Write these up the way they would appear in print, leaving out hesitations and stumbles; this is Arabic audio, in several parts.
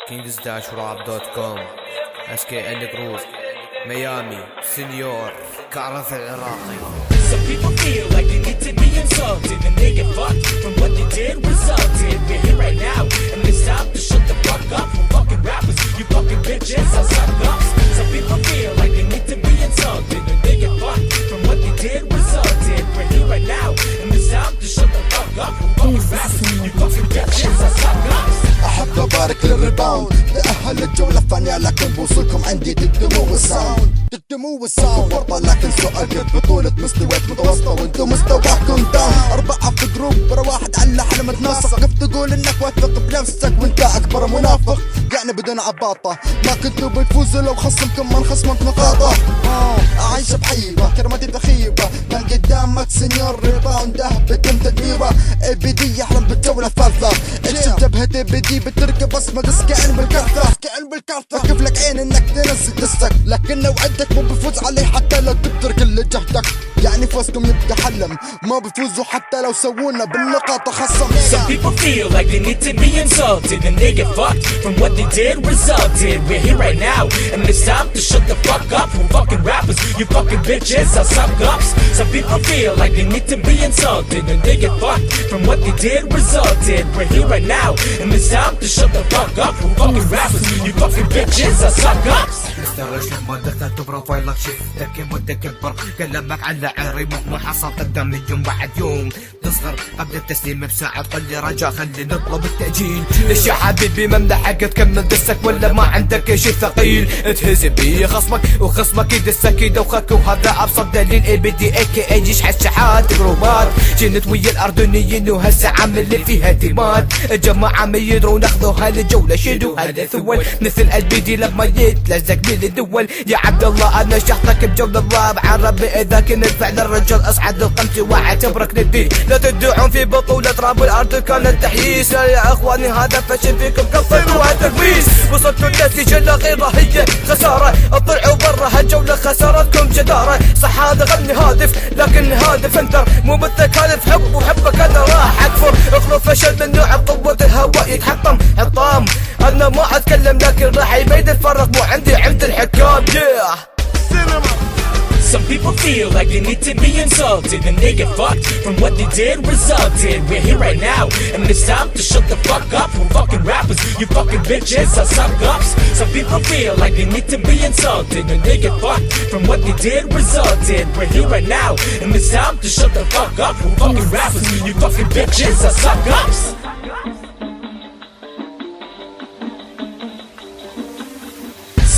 Kings-rap.com SKN Group Miami Senior كعرف العراقي. Some people feel like they need to be insulted and they get fucked from what they did resulted. We're here right now and it's time to shut the fuck up. We're fucking rappers, you fucking bitches, I suck ups. Some people feel like they need to be insulted and they get fucked from what they did resulted. We're here right now and it's time to shut the fuck up. We're fucking rappers, you fucking bitches, I suck ups. احب ابارك للريباوند تأهل الجولة الثانية لكن بوصلكم عندي تدمو الساوند ورطة لكن سؤال كيف بطولة مستويات متوسطة وانتو مستواكم داون 4 في جروب ورا واحد على حلم تناسق كيف تقول انك واثق بنفسك وانت اكبر منافق يعني بدون عباطة ما كنتوا بتفوزوا لو خصمكم من خصمك نقاطة اعيش بحيبة كرمتي تخيبة من قدامك سنيور ريباونده بتم تدميره اي بي دي يحلم بالجولة الثالثة اكشف جبهة اي بي دي بتركب اسمه سكعن بالكثرة كيف لك عين انك تنسي دسك لكن لو عندك مو بيفوز عليه حتى لو تبذل كل جهدك يعني فوزكم يبقى حلم ما بيفوزوا حتى لو سوونا بالنقاط خصم. Some people feel like they need to be insulted and they get fucked from what they did resulted. We're here right now and it's time to shut the fuck up. We're fucking rappers, you fucking bitches, I suck ups. Some people feel like they need to be insulted and they get fucked from what they did resulted. We're here right now and it's time to shut the fuck up. We're fucking rappers, you fucking bitches, I suck ups. استغرش لما دخلت بروفايلك شفتك متكبر كلامك على عريمك ما حصل قدام يوم بعد يوم تصغر قبل التسليم بساعة تقول لي رجا خلي نطلب التأجيل. ليش يا حبيبي ممنحك تكمل دسك ولا ما عندك شي ثقيل تهز بيه خصمك وخصمك يدسك يدوخك وهذا ابسط دليل اي بي دي اي كي اي يشحت شحات جروبات جنت ويا الاردنيين وهسه عامل فيها تيمات الجماعة ما يدرون ناخذوا هالجولة شدوا هذا ثول مثل البي دي لما يتلزق من الدول. يا عبد الله انا شحطك بجولة الرابعة ربي اذا كنت فعلا الرجل اصعد القمت واعتبرك ندي لا تدعون في بطولة راب الارض كان التحييس يا اخواني هذا فشل فيكم كفر وتكويس. وصلتوا النتيجة لا غير هي خسارة اطلعوا برا هالجولة خسارتكم جدارة صح هذا غني هادف لكن هادف انتر مو بالتكاليف حب وحبك انا راح اكفر اخلف فشل من نوع بقوة الهواء يتحطم حطام انا ما اتكلم لكن راح يبين الفرق مو عندي عند الحكام. Some people feel like they need to be insulted and they get fucked from what they did resulted. We're here right now and it's time to shut the fuck up. We're fucking rappers, you fucking bitches, I suck ups. Some people feel like they need to be insulted and they get fucked from what they did resulted. We're here right now and it's time to shut the fuck up. We're fucking rappers, you fucking bitches, I suck ups.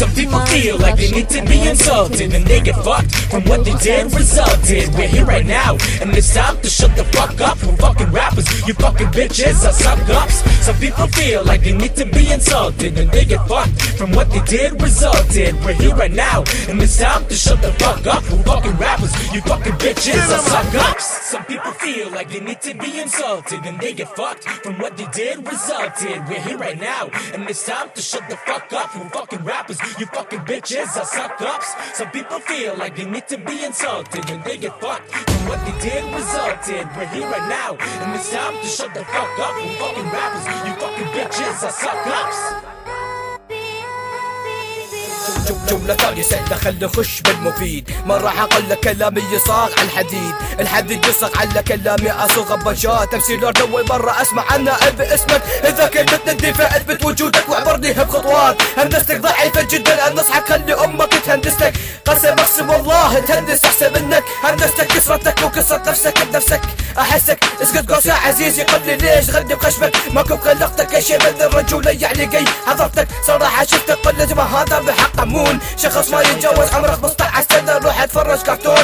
Some people feel like they need to be insulted and they get fucked from what they did resulted. We're here right now and it's time to shut the fuck up. We're fucking rappers, you fucking bitches, I suck ups. Some people feel like they need to be insulted and they get fucked from what they did resulted. We're here right now and it's time to shut the fuck up. We're fucking rappers, you fucking bitches, I suck ups. Some people feel like they need to be insulted and they get fucked from what they did resulted. We're here right now and it's time to shut the fuck up. We're fucking rappers, you fucking bitches, I suck ups. Some people feel like they need to be insulted and they get fucked from what they did resulted. We're here right now and it's time to shut the fuck up. We're fucking rappers, you fucking bitches, I suck ups. جولة ثانية سهلة خلي نخش بالمفيد ما راح اقول لك كلامي يصاغ على الحديد يصاغ على كلامي اصوغ بجات تمثيل اول مرة اسمع عنها باسمك اذا كنت ندي فاثبت وجودك واعبرنيها بخطوات هندستك ضعيفة جدا انصحك خلي امك تهندستك قسم والله تهندس احسن منك هندستك كسرتك وكسرت نفسك بنفسك احسك اسكت قوس يا عزيزي قل لي ليش غني بخشمك ما كنت خلقتك اي شيء من الرجولة يعني جاي حضرتك صراحة شفتك قلت ما هذا بحق امون شخص ما يتجاوز عمره 15 سنة روح اتفرج كرتون.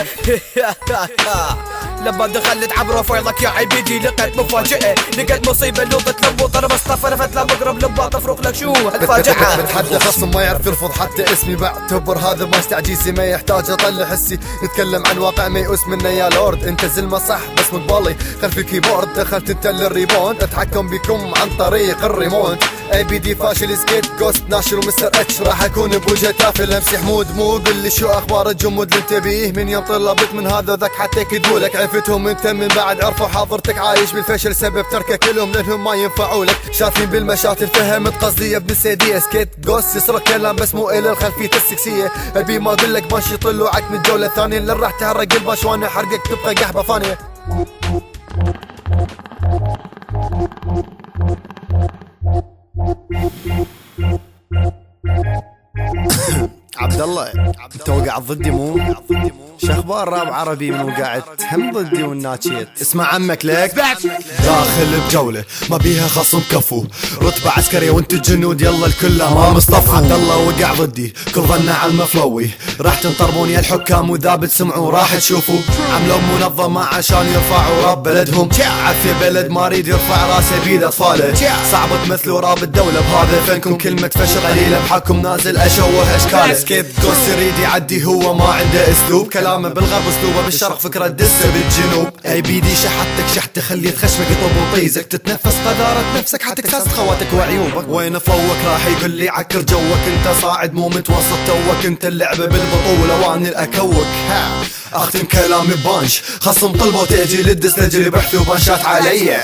لما دخلت عبر بروفايلك يا عبيدي لقيت مفاجأة لقيت مصيبة لو بتلو ضرب اصطفى لفت لا مقرب لبا تفرق لك شو هالفاجعة بتحدى خصم ما يعرف يرفض حتى اسمي بعتبر هذا ما استعجيزي ما يحتاج اطلع حسي يتكلم عن واقع ما يؤس منه يا لورد انت زلمة صح بس مقبالي خلف الكيبورد دخلت انت للريبوند اتحكم بكم عن طريق الريموت اي بي دي فاشل سكيت جوست ناشر ومستر اتش راح اكون بوجه تافل امسي حمود مو قل لي شو اخبار الجمود اللي انت بيه من يوم طلبت من هذا ذاك حتى يكدولك عفتهم انت من بعد عرفوا حاضرتك عايش بالفشل سبب تركك كلهم لانهم ما ينفعوا لك شاطين بالمشاطر فهمت قصدي يا ابن سيديه سكيت جوست يسرق كلام بس مو الى الخلفيه السكسيه ابي ما اقول لك باش يطلعك من الجوله الثانيه اللي راح تهرق الباش وانا حرقك تبقى قحبه فانيه عبد الله انت وقعت ضدي مو شخبار راب عربي من وقعت هم ضدي والناتشيت اسمع عمك ليك داخل بجولة ما بيها خصم كفو رتبة عسكرية وانت الجنود يلا الكل ما مصطفى عبد الله وقع ضدي كل ظنه على المفلوي راح تنطربون يا الحكام واذا بتسمعوا راح تشوفوا عملوا منظمة عشان يرفعوا راب بلدهم عفية بلد ما يريد يرفع راسه بيد اطفاله صعب تمثلوا راب الدولة بهذا فنكم كلمة فشل قليلة بحكم نازل اشوه اشكاله سكيت جوست يريد يعدي هو ما عنده اسلوب كلامه بالغرب اسلوبه بالشرق فكرة دسه بالجنوب اي بي دي شحتك شحت تخلي تخشمك يطب وطيزك تتنفس قذارة نفسك حتى تكسس خواتك وعيوبك وين فوق راح يقول لي عكر جوك انت صاعد مو متوسط توك انت اللعبة بالبطولة واني الاكوك اختم كلامي بانش خصم طلبوا تأجيل الدس لجري بحث وبانشات علي